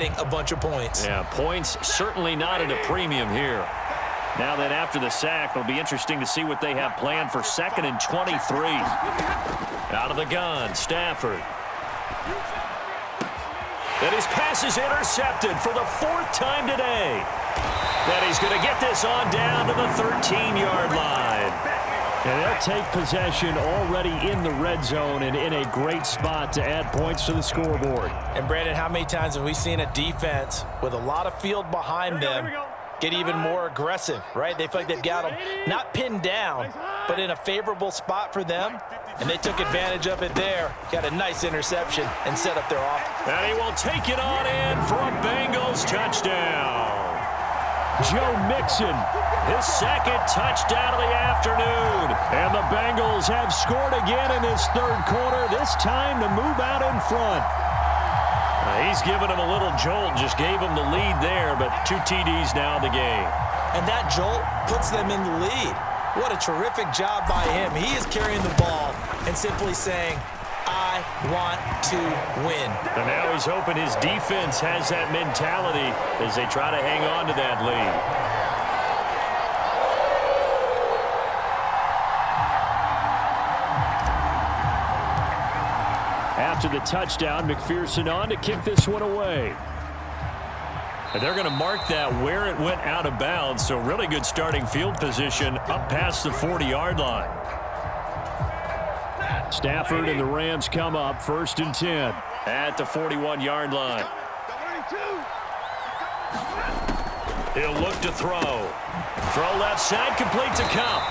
getting a bunch of points. Yeah, points certainly not at a premium here. Now then, after the sack, it'll be interesting to see what they have planned for 2nd and 23. Out of the gun, Stafford. And his pass is intercepted for the 4th time today. And he's going to get this on down to the 13-yard line. And they'll take possession already in the red zone and in a great spot to add points to the scoreboard. And, Brandon, how many times have we seen a defense with a lot of field behind them get even more aggressive, right? They feel like they've got them not pinned down, but in a favorable spot for them. And they took advantage of it there. Got a nice interception and set up their offense. And he will take it on in for a Bengals touchdown. Joe Mixon, his 2nd touchdown of the afternoon. And the Bengals have scored again in this 3rd quarter, this time to move out in front. He's given him a little jolt, just gave him the lead there, but 2 TDs now in the game. And that jolt puts them in the lead. What a terrific job by him. He is carrying the ball and simply saying, I want to win. And now he's hoping his defense has that mentality as they try to hang on to that lead. After the touchdown, McPherson on to kick this one away. And they're going to mark that where it went out of bounds, so really good starting field position up past the 40-yard line. Stafford and the Rams come up 1st and 10. At the 41-yard line. He'll look to throw. Throw left side, complete to Cup.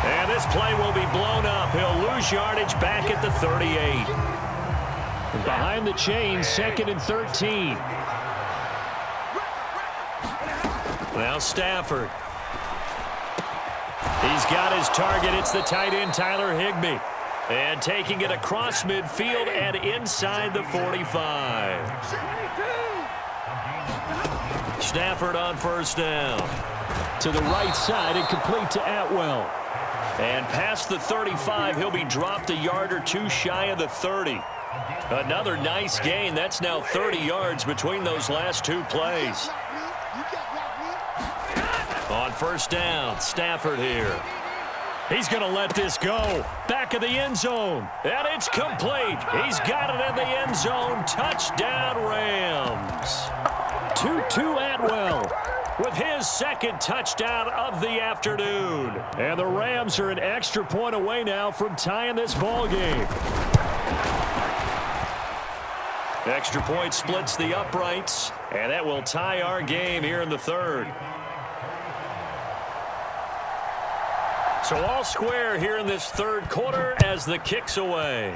And this play will be blown up. He'll lose yardage back at the 38. Behind the chains, 2nd and 13. Now Stafford. He's got his target. It's the tight end, Tyler Higbee. And taking it across midfield and inside the 45. Stafford on 1st down. To the right side and complete to Atwell. And past the 35, he'll be dropped a yard or 2 shy of the 30. Another nice gain. That's now 30 yards between those last 2 plays. On 1st down, Stafford here. He's going to let this go. Back of the end zone. And it's complete. He's got it in the end zone. Touchdown, Rams. 2-2 Atwell with his 2nd touchdown of the afternoon. And the Rams are an extra point away now from tying this ball game. Extra point splits the uprights, and that will tie our game here in the 3rd. So all square here in this 3rd quarter as the kick's away.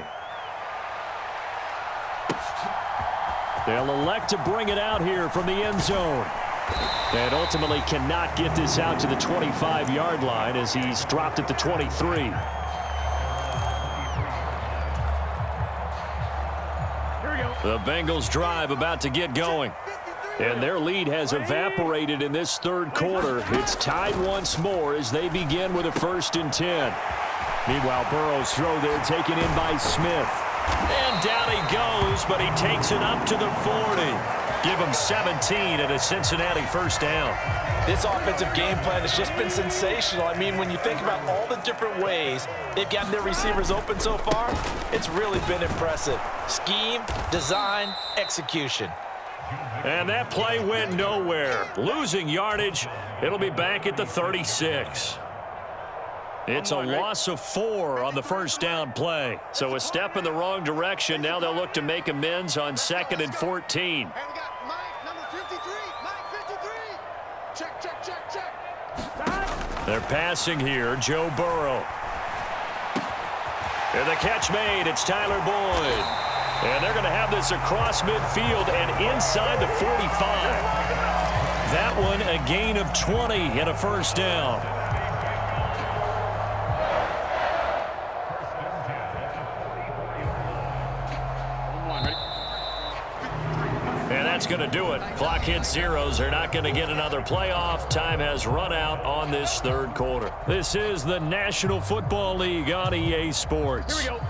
They'll elect to bring it out here from the end zone. And ultimately cannot get this out to the 25-yard line as he's dropped at the 23. The Bengals drive about to get going. And their lead has evaporated in this 3rd quarter. It's tied once more as they begin with a 1st and 10. Meanwhile, Burrow's throw there taken in by Smith. And down he goes, but he takes it up to the 40. Give him 17 and a Cincinnati 1st down. This offensive game plan has just been sensational. I mean, when you think about all the different ways they've gotten their receivers open so far, it's really been impressive. Scheme, design, execution. And that play went nowhere. Losing yardage. It'll be back at the 36. It's a loss of 4 on the 1st down play. So a step in the wrong direction. Now they'll look to make amends on 2nd and 14. They're passing here. Joe Burrow. And the catch made. It's Tyler Boyd. And they're going to have this across midfield and inside the 45. That one a gain of 20 and a 1st down. And that's going to do it. Clock hits zeros. They're not going to get another playoff. Time has run out on this 3rd quarter. This is the National Football League on EA Sports. Here we go.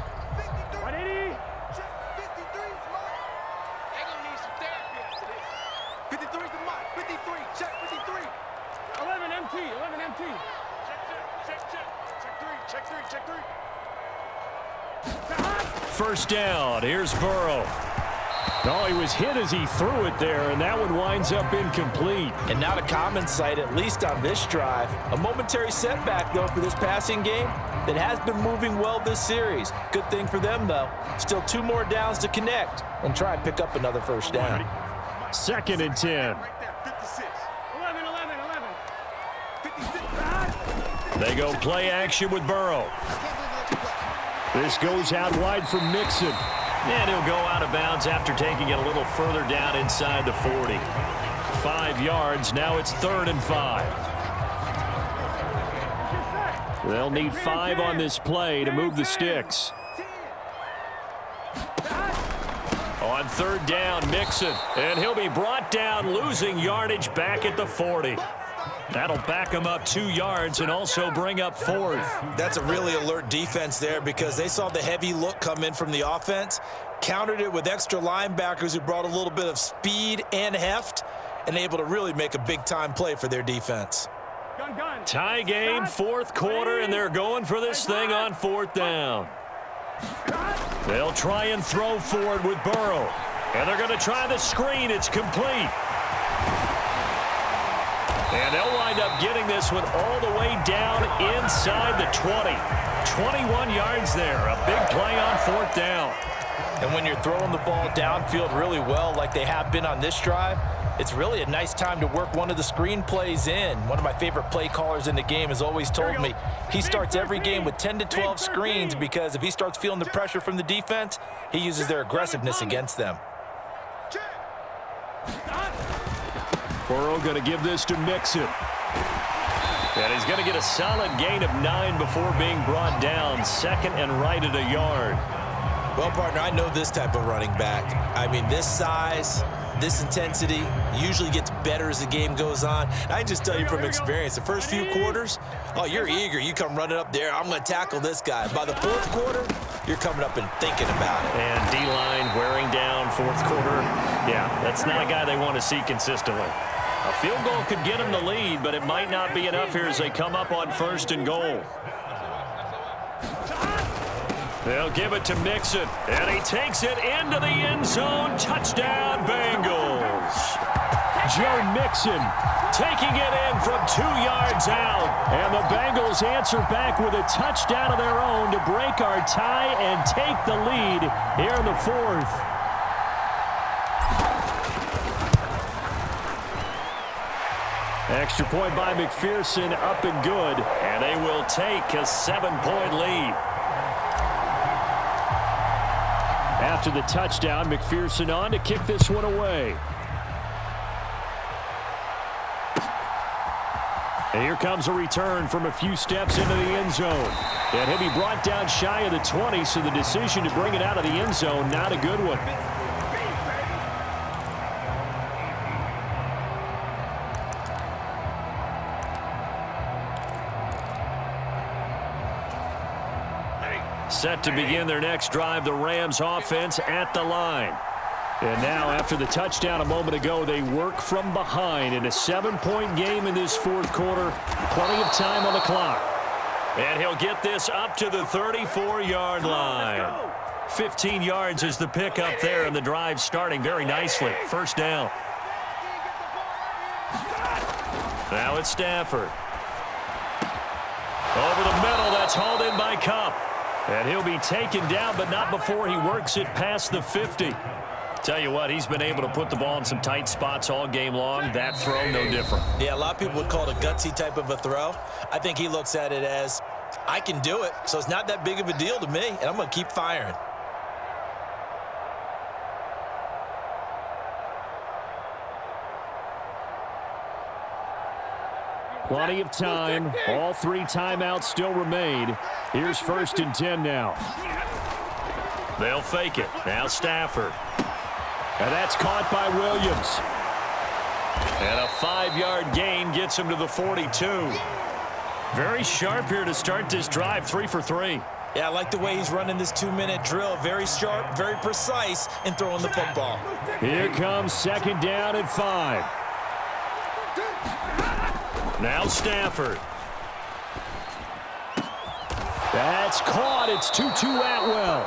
53 is the mark. 53. Check 53. 11 MT. 11 MT. Check 3. First down. Here's Burrow. Oh, he was hit as he threw it there, and that one winds up incomplete. And not a common sight, at least on this drive. A momentary setback, though, for this passing game that has been moving well this series. Good thing for them, though. Still 2 more downs to connect and try and pick up another first down. 2nd and 10. Right there. 56. 11. 56. They go play action with Burrow. This goes out wide for Mixon. And he'll go out of bounds after taking it a little further down inside the 40. 5 yards. Now it's 3rd and 5. They'll need 5 on this play to move the sticks. On 3rd down, Mixon. And he'll be brought down, losing yardage back at the 40. That'll back him up 2 yards and also bring up 4th. That's a really alert defense there because they saw the heavy look come in from the offense, countered it with extra linebackers who brought a little bit of speed and heft, and able to really make a big-time play for their defense. Tie game, 4th quarter, and they're going for this thing on 4th down. They'll try and throw forward with Burrow. And they're going to try the screen. It's complete. And they'll wind up getting this one all the way down inside the 20. 21 yards there. A big play on 4th down. And when you're throwing the ball downfield really well like they have been on this drive, it's really a nice time to work one of the screen plays in. One of my favorite play callers in the game has always told me he starts every game with 10 to 12 screens because if he starts feeling the pressure from the defense, he uses their aggressiveness against them. Burrow going to give this to Mixon. And he's going to get a solid gain of 9 before being brought down. 2nd and right at a yard. Well, partner, I know this type of running back. I mean, this size, this intensity usually gets better as the game goes on. I just tell you from experience, the first few quarters, oh, you're eager. You come running up there, I'm going to tackle this guy. By the 4th quarter, you're coming up and thinking about it. And D-line wearing down 4th quarter. Yeah, that's not a guy they want to see consistently. A field goal could get them the lead, but it might not be enough here as they come up on 1st and goal. They'll give it to Mixon, and he takes it into the end zone. Touchdown, Bengals. Joe Mixon Taking it in from 2 yards out. And the Bengals answer back with a touchdown of their own to break our tie and take the lead here in the 4th. Extra point by McPherson, up and good. And they will take a 7-point lead. After the touchdown, McPherson on to kick this one away. And here comes a return from a few steps into the end zone. And he'll be brought down shy of the 20, so the decision to bring it out of the end zone, not a good one. Set to begin their next drive, the Rams offense at the line. And now, after the touchdown a moment ago, they work from behind in a 7-point game in this 4th quarter. Plenty of time on the clock. And he'll get this up to the 34-yard line. 15 yards is the pickup there, and the drive starting very nicely. First down. Now it's Stafford. Over the middle, that's hauled in by Kupp. And he'll be taken down, but not before he works it past the 50. Tell you what, he's been able to put the ball in some tight spots all game long. That throw, no different. Yeah, a lot of people would call it a gutsy type of a throw. I think he looks at it as, I can do it, so it's not that big of a deal to me, and I'm going to keep firing. Plenty of time. All 3 timeouts still remain. Here's 1st and 10 now. They'll fake it. Now Stafford. And that's caught by Williams. And a 5-yard gain gets him to the 42. Very sharp here to start this drive, 3 for 3. Yeah, I like the way he's running this 2-minute drill. Very sharp, very precise in throwing the football. Here comes 2nd down and 5. Now Stafford. That's caught. It's Tutu Atwell.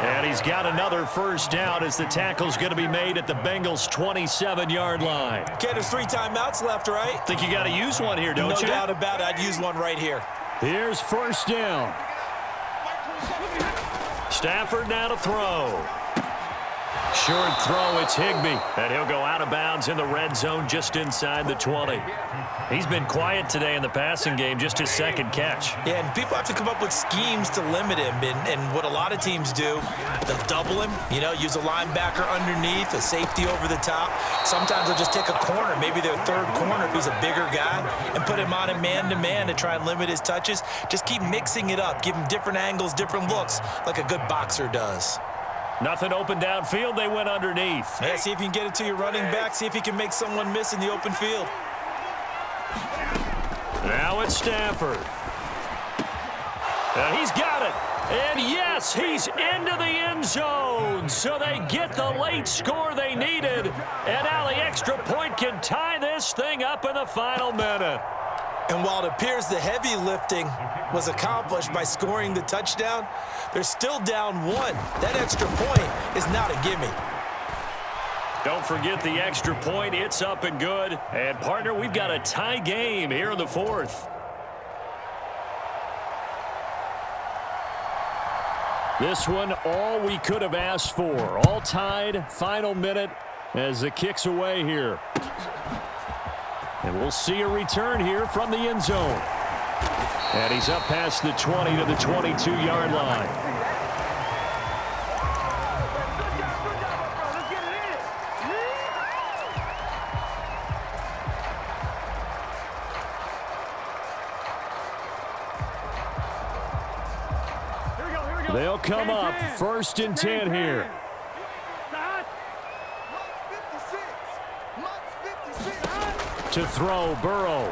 And he's got another 1st down as the tackle's going to be made at the Bengals' 27-yard line. Okay, there's 3 timeouts left, right? Think you got to use one here, don't you? No doubt about it. I'd use one right here. Here's 1st down. Stafford now to throw. Short throw, it's Higbee. And he'll go out of bounds in the red zone just inside the 20. He's been quiet today in the passing game, just his 2nd catch. Yeah, and people have to come up with schemes to limit him. And what a lot of teams do, they'll double him, use a linebacker underneath, a safety over the top. Sometimes they'll just take a corner, maybe their 3rd corner if he's a bigger guy, and put him on a man-to-man to try and limit his touches. Just keep mixing it up, give him different angles, different looks, like a good boxer does. Nothing open downfield, they went underneath. Yeah, see if you can get it to your running back, see if he can make someone miss in the open field. Now it's Stafford. And he's got it. And yes, he's into the end zone. So they get the late score they needed. And now the extra point can tie this thing up in the final minute. And while it appears the heavy lifting was accomplished by scoring the touchdown, they're still down 1. That extra point is not a gimme. Don't forget the extra point. It's up and good. And, partner, we've got a tie game here in the 4th. This one, all we could have asked for. All tied, final minute as the kick's away here. And we'll see a return here from the end zone. And he's up past the 20 to the 22-yard line. They'll come up 1st and 10 here. To throw, Burrow.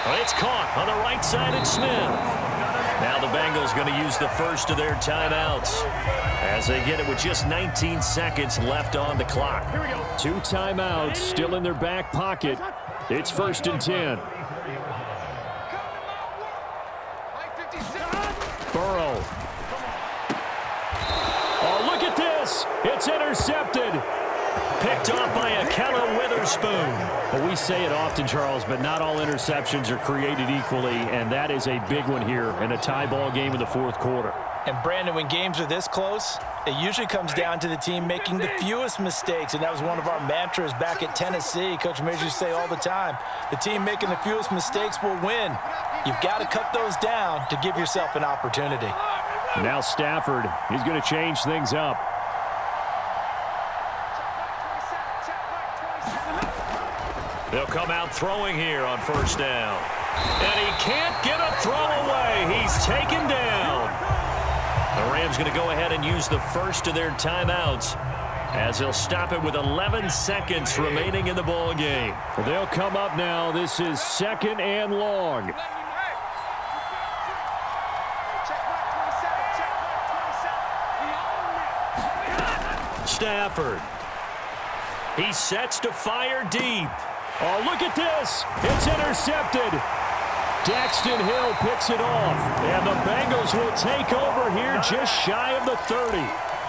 Well, it's caught on the right side at Smith. Now the Bengals going to use the 1st of their timeouts as they get it with just 19 seconds left on the clock. 2 timeouts still in their back pocket. It's 1st and 10. Burrow. Oh, look at this. It's intercepted. Picked off by Akella Witherspoon. Well, we say it often, Charles, but not all interceptions are created equally, and that is a big one here in a tie ball game in the 4th quarter. And, Brandon, when games are this close, it usually comes down to the team making the fewest mistakes, and that was one of our mantras back at Tennessee. Coach Mears used to say all the time, the team making the fewest mistakes will win. You've got to cut those down to give yourself an opportunity. Now Stafford, he's going to change things up. They'll come out throwing here on 1st down. And he can't get a throw away. He's taken down. The Rams going to go ahead and use the 1st of their timeouts as they'll stop it with 11 seconds remaining in the ball game. They'll come up now. This is 2nd and long. Stafford. He sets to fire deep. Oh, look at this. It's intercepted. Daxton Hill picks it off. And the Bengals will take over here just shy of the 30.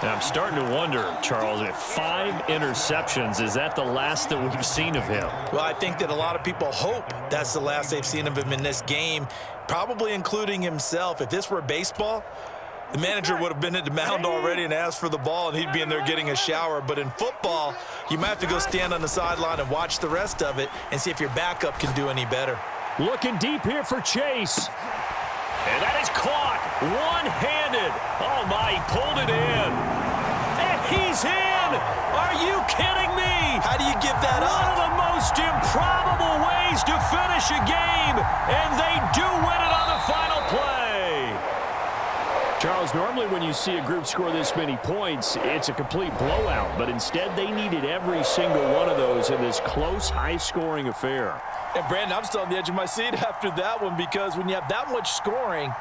I'm starting to wonder, Charles, if 5 interceptions, is that the last that we've seen of him? Well, I think that a lot of people hope that's the last they've seen of him in this game, probably including himself. If this were baseball, the manager would have been at the mound already and asked for the ball, and he'd be in there getting a shower. But in football, you might have to go stand on the sideline and watch the rest of it and see if your backup can do any better. Looking deep here for Chase. And that is caught one-handed. Oh, my, he pulled it in. And he's in. Are you kidding me? How do you give that up? One of the most improbable ways to finish a game, and they do win it on the final play. Charles, normally when you see a group score this many points, it's a complete blowout. But instead, they needed every single one of those in this close, high-scoring affair. And, Brandon, I'm still on the edge of my seat after that one because when you have that much scoring,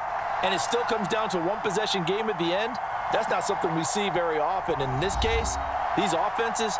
and it still comes down to one possession game at the end, that's not something we see very often. In this case, these offenses